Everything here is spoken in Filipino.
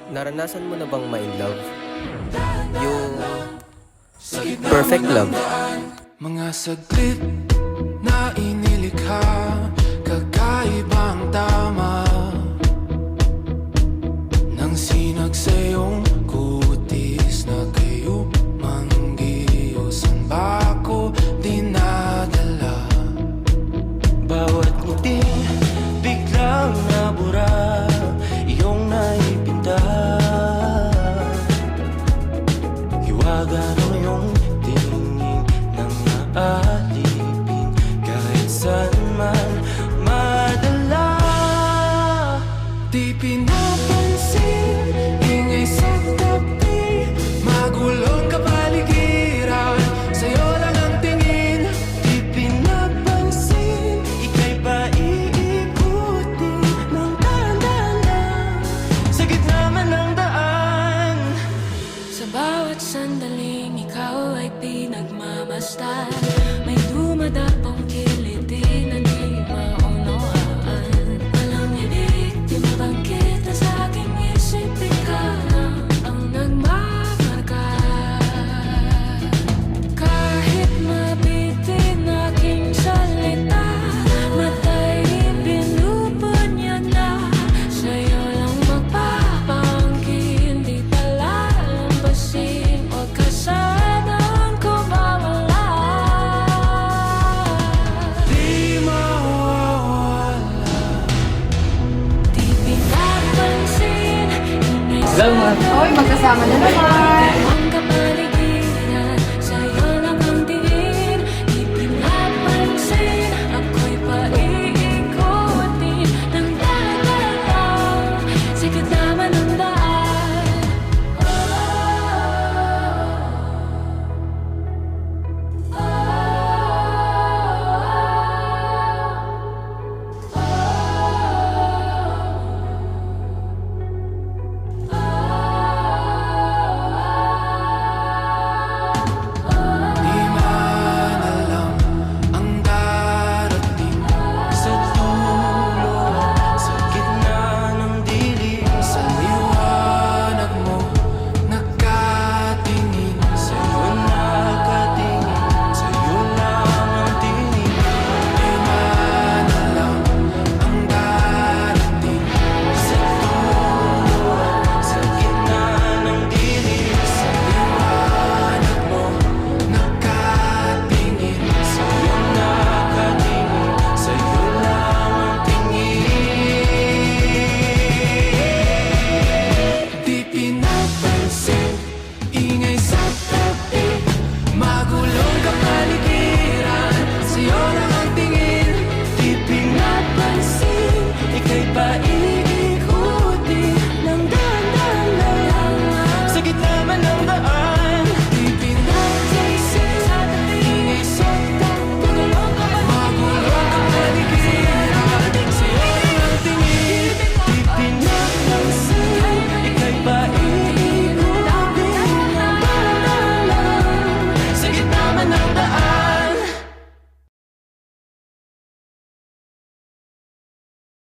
Naranasan mo na bang ma-in love? Yung perfect love. Mga saglit na inilikha, kakaibang tama nang sinag sa iyong kutis na kayo manggiusan ba ako dinadala? Bawat ngiti biglang nabura, iyong naipinta. Hiwaga ng iyong tingin nang naalipin, kahit saan man madala. Di pinapansin, ingay sa tabi, magulong kapaligiran, sa'yo lang ang tingin. Di pinapansin, ika'y paiikutin ng dahan-dahan lang, sa gitna man ng daan. Sa bawat sandaling ikaw ay pinagmamasdan, may dumadapong kiliti na di maunawaan. Walang ibig, di mabangkit na sa aking isip, ikaw lang ang nagmamarka. Kahit mabitin aking salita, matay binubunyag na, sa'yo lang magpapangkin, di palalampasin, huwag ka sanang kumawala. Di mawawala. Di pinapansin, ingay sa Oy, magkasama na naman.